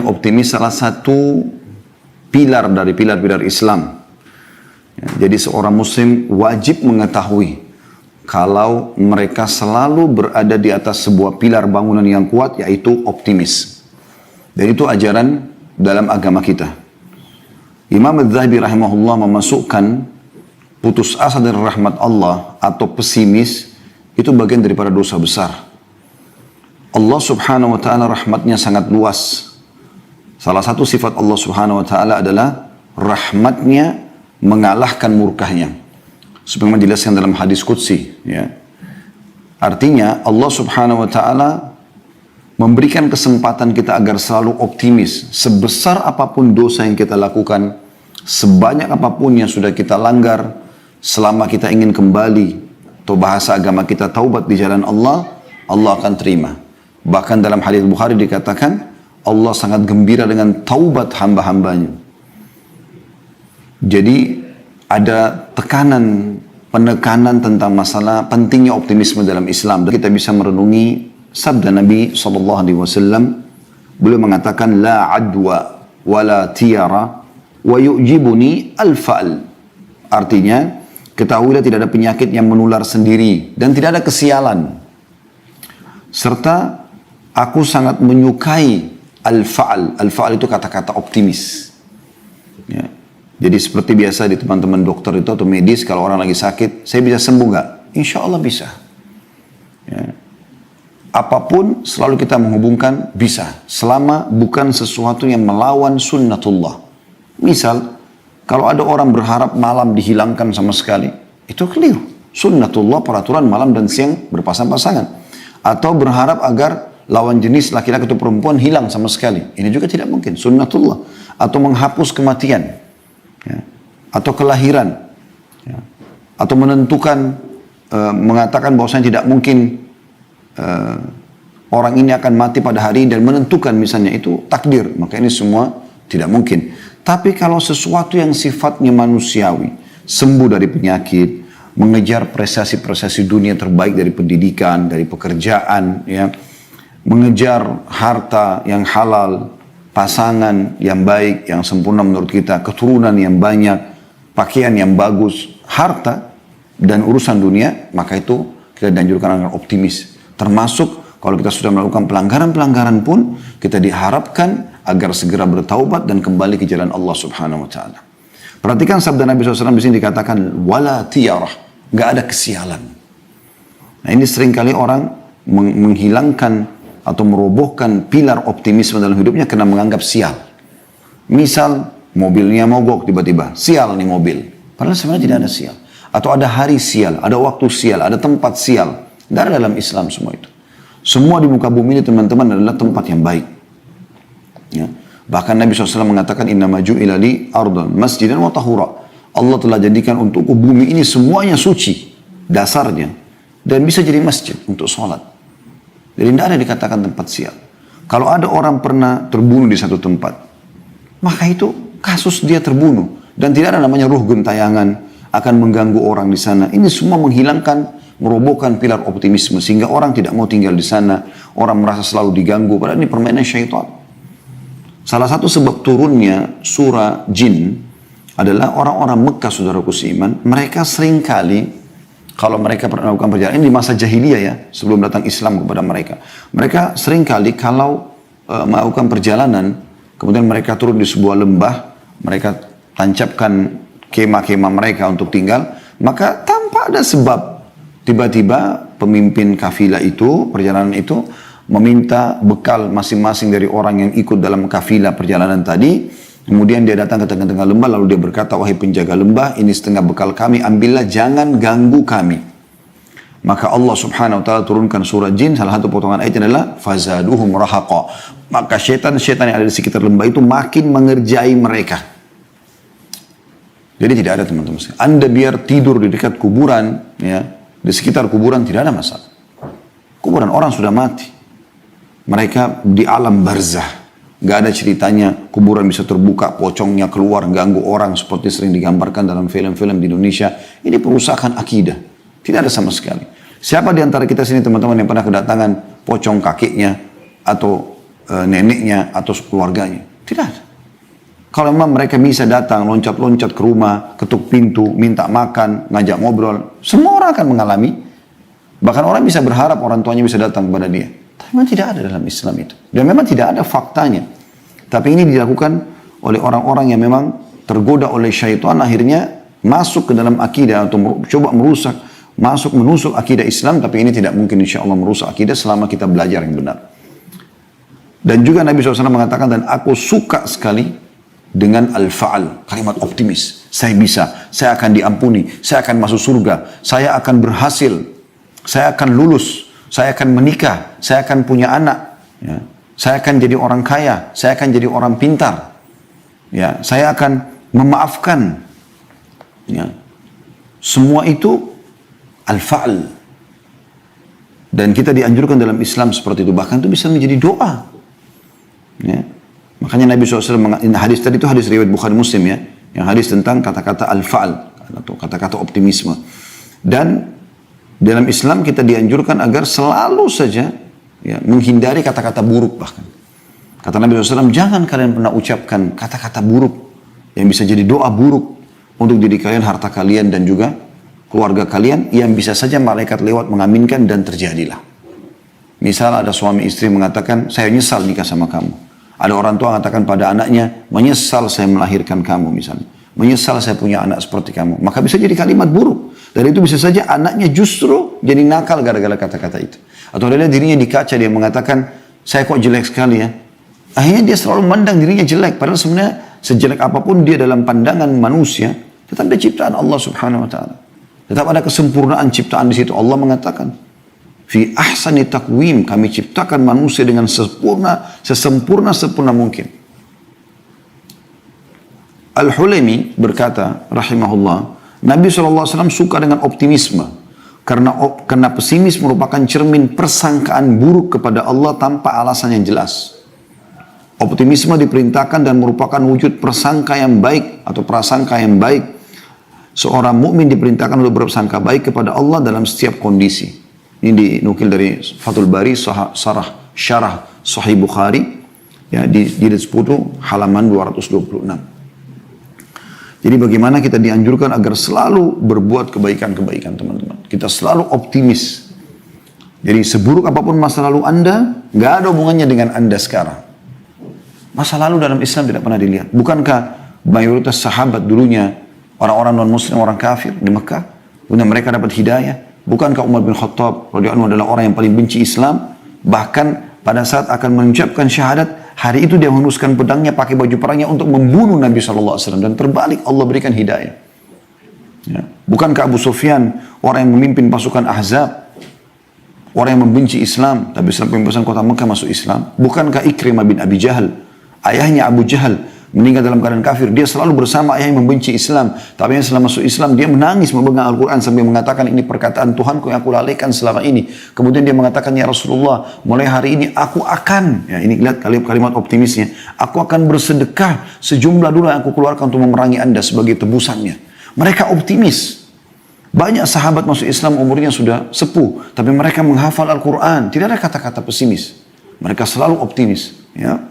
Optimis salah satu pilar dari pilar-pilar Islam. Ya, jadi seorang muslim wajib mengetahui kalau mereka selalu berada di atas sebuah pilar bangunan yang kuat, yaitu optimis. Dan itu ajaran dalam agama kita. Imam Adz-Dzahabi rahimahullah memasukkan putus asa dari rahmat Allah atau pesimis itu bagian daripada dosa besar. Allah subhanahu wa ta'ala rahmatnya sangat luas. Salah satu sifat Allah subhanahu wa ta'ala adalah rahmatnya mengalahkan murkahnya. Sebagaimana dijelaskan dalam hadis qudsi. Ya. Artinya Allah subhanahu wa ta'ala memberikan kesempatan kita agar selalu optimis. Sebesar apapun dosa yang kita lakukan, sebanyak apapun yang sudah kita langgar, selama kita ingin kembali, atau bahasa agama kita taubat di jalan Allah, Allah akan terima. Bahkan dalam hadis Bukhari dikatakan, Allah sangat gembira dengan taubat hamba-hambanya. Jadi ada penekanan tentang masalah pentingnya optimisme dalam Islam. Dan kita bisa merenungi sabda Nabi SAW. Beliau mengatakan, la adwa wa la tiyara wa yu'jibuni al-fa'al. Artinya, ketahuilah tidak ada penyakit yang menular sendiri dan tidak ada kesialan. Serta aku sangat menyukai al-fa'al. Al-fa'al itu kata-kata optimis. Ya. Jadi seperti biasa di teman-teman dokter itu atau medis, kalau orang lagi sakit, saya bisa sembuh nggak? Insya Allah bisa. Ya. Apapun selalu kita menghubungkan bisa. Selama bukan sesuatu yang melawan sunnatullah. Misal, kalau ada orang berharap malam dihilangkan sama sekali, itu keliru. Sunnatullah peraturan malam dan siang berpasang-pasangan. Atau berharap agar lawan jenis laki-laki atau perempuan hilang sama sekali. Ini juga tidak mungkin. Sunnatullah. Atau menghapus kematian. Ya. Atau kelahiran. Ya. Atau menentukan, mengatakan bahwasanya tidak mungkin orang ini akan mati pada hari dan menentukan misalnya itu takdir. Maka ini semua tidak mungkin. Tapi kalau sesuatu yang sifatnya manusiawi, sembuh dari penyakit, mengejar prestasi-prestasi dunia terbaik dari pendidikan, dari pekerjaan, ya, mengejar harta yang halal, pasangan yang baik, yang sempurna menurut kita, keturunan yang banyak, pakaian yang bagus, harta dan urusan dunia, maka itu kita dianjurkan agar optimis. Termasuk kalau kita sudah melakukan pelanggaran-pelanggaran pun, kita diharapkan agar segera bertaubat dan kembali ke jalan Allah subhanahu wa ta'ala. Perhatikan sabda Nabi SAW di sini dikatakan, wala tiyarah, gak ada kesialan. Nah ini seringkali orang menghilangkan atau merobohkan pilar optimisme dalam hidupnya karena menganggap sial. Misal, mobilnya mogok tiba-tiba, sial nih mobil. Padahal sebenarnya tidak ada sial. Atau ada hari sial, ada waktu sial, ada tempat sial. Tidak ada dalam Islam semua itu. Semua di muka bumi ini teman-teman adalah tempat yang baik. Ya. Bahkan Nabi SAW mengatakan, innama ju'ila li ardhan masjidan wa tahura. Allah telah jadikan untuk bumi ini semuanya suci, dasarnya. Dan bisa jadi masjid untuk sholat. Jadi tidak ada dikatakan tempat sial. Kalau ada orang pernah terbunuh di satu tempat, maka itu kasus dia terbunuh. Dan tidak ada namanya ruh gentayangan akan mengganggu orang di sana. Ini semua menghilangkan, merobohkan pilar optimisme. Sehingga orang tidak mau tinggal di sana. Orang merasa selalu diganggu. Padahal ini permainan syaitan. Salah satu sebab turunnya surah Jin adalah orang-orang Mekah, saudaraku seiman. Mereka seringkali, kalau mereka pernah melakukan perjalanan, ini di masa jahiliyah ya, sebelum datang Islam kepada mereka. Mereka seringkali kalau melakukan perjalanan, kemudian mereka turun di sebuah lembah, mereka tancapkan kemah-kemah mereka untuk tinggal, maka tanpa ada sebab, tiba-tiba pemimpin kafilah itu, perjalanan itu, meminta bekal masing-masing dari orang yang ikut dalam kafilah perjalanan tadi. Kemudian dia datang ke tengah-tengah lembah, lalu dia berkata, wahai penjaga lembah, ini setengah bekal kami, ambillah, jangan ganggu kami. Maka Allah subhanahu wa ta'ala turunkan surah Jin, salah satu potongan ayatnya adalah, fazaduhum rahaqa. Maka syaitan-syaitan yang ada di sekitar lembah itu makin mengerjai mereka. Jadi tidak ada teman-teman. Anda biar tidur di dekat kuburan, ya, di sekitar kuburan tidak ada masalah. Kuburan orang sudah mati. Mereka di alam barzah. Gak ada ceritanya kuburan bisa terbuka, pocongnya keluar, ganggu orang seperti sering digambarkan dalam film-film di Indonesia. Ini perusakan akidah. Tidak ada sama sekali. Siapa di antara kita sini teman-teman yang pernah kedatangan pocong kakinya atau neneknya atau keluarganya. Tidak ada. Kalau memang mereka bisa datang, loncat-loncat ke rumah, ketuk pintu, minta makan, ngajak ngobrol, semua orang akan mengalami. Bahkan orang bisa berharap orang tuanya bisa datang kepada dia. Tapi memang tidak ada dalam Islam itu. Dan memang tidak ada faktanya. Tapi ini dilakukan oleh orang-orang yang memang tergoda oleh syaitan, akhirnya masuk ke dalam akidah atau coba merusak, menusuk akidah Islam. Tapi ini tidak mungkin insya Allah merusak akidah selama kita belajar yang benar. Dan juga Nabi SAW mengatakan, dan aku suka sekali dengan al-fa'al, kalimat optimis. Saya bisa, saya akan diampuni, saya akan masuk surga, saya akan berhasil, saya akan lulus, saya akan menikah, saya akan punya anak, ya. Saya akan jadi orang kaya, saya akan jadi orang pintar, ya. Saya akan memaafkan, ya. Semua itu al-fa'al. Dan kita dianjurkan dalam Islam seperti itu, bahkan itu bisa menjadi doa, ya. Makanya Nabi SAW, hadis tadi itu hadis riwayat Bukhari Muslim ya, yang hadis tentang kata-kata al-fa'al, atau kata-kata optimisme. Dan dalam Islam kita dianjurkan agar selalu saja ya, menghindari kata-kata buruk bahkan. Kata Nabi SAW, jangan kalian pernah ucapkan kata-kata buruk yang bisa jadi doa buruk untuk diri kalian, harta kalian, dan juga keluarga kalian, yang bisa saja malaikat lewat mengaminkan dan terjadilah. Misal ada suami istri mengatakan, saya nyesal nikah sama kamu. Ada orang tua mengatakan pada anaknya, menyesal saya melahirkan kamu misalnya. Menyesal saya punya anak seperti kamu. Maka bisa jadi kalimat buruk. Dan itu bisa saja anaknya justru jadi nakal gara-gara kata-kata itu. Atau dia lihat dirinya di kaca, dia mengatakan, saya kok jelek sekali ya. Akhirnya dia selalu memandang dirinya jelek. Padahal sebenarnya sejelek apapun dia dalam pandangan manusia, tetap ada ciptaan Allah Subhanahu Wa Taala. Tetap ada kesempurnaan ciptaan di situ. Allah mengatakan, fi ahsani taqwim, kami ciptakan manusia dengan sesempurna mungkin. Al-Hulaimi berkata, rahimahullah, Nabi SAW suka dengan optimisme. Karena pesimis merupakan cermin persangkaan buruk kepada Allah tanpa alasan yang jelas. Optimisme diperintahkan dan merupakan wujud prasangka yang baik atau prasangka yang baik. Seorang mukmin diperintahkan untuk bersangka baik kepada Allah dalam setiap kondisi. Ini dinukil dari Fathul Bari, syarah Sahih Bukhari, ya, di jilid 10 halaman 226. Jadi bagaimana kita dianjurkan agar selalu berbuat kebaikan-kebaikan, teman-teman. Kita selalu optimis. Jadi seburuk apapun masa lalu Anda, nggak ada hubungannya dengan Anda sekarang. Masa lalu dalam Islam tidak pernah dilihat. Bukankah mayoritas sahabat dulunya orang-orang non-muslim, orang kafir di Mekah, kemudian mereka dapat hidayah? Bukankah Umar bin Khattab radhiyallahu anhu adalah orang yang paling benci Islam? Bahkan pada saat akan mengucapkan syahadat, hari itu dia menghunuskan pedangnya, pakai baju perangnya untuk membunuh Nabi SAW. Dan terbalik, Allah berikan hidayah. Ya. Bukankah Abu Sufyan, orang yang memimpin pasukan Ahzab, orang yang membenci Islam, tapi setelah pembebasan kota Mekah masuk Islam? Bukankah Ikrimah bin Abi Jahal, ayahnya Abu Jahal, meninggal dalam keadaan kafir, dia selalu bersama ayah yang membenci Islam. Tapi yang setelah masuk Islam, dia menangis memegang Al-Quran sambil mengatakan, ini perkataan Tuhanku yang aku lalaikan selama ini. Kemudian dia mengatakan, ya Rasulullah, mulai hari ini aku akan, ya ini lihat kalimat optimisnya, aku akan bersedekah sejumlah dolar yang aku keluarkan untuk memerangi Anda sebagai tebusannya. Mereka optimis. Banyak sahabat masuk Islam umurnya sudah sepuh, tapi mereka menghafal Al-Quran. Tidak ada kata-kata pesimis. Mereka selalu optimis. Ya.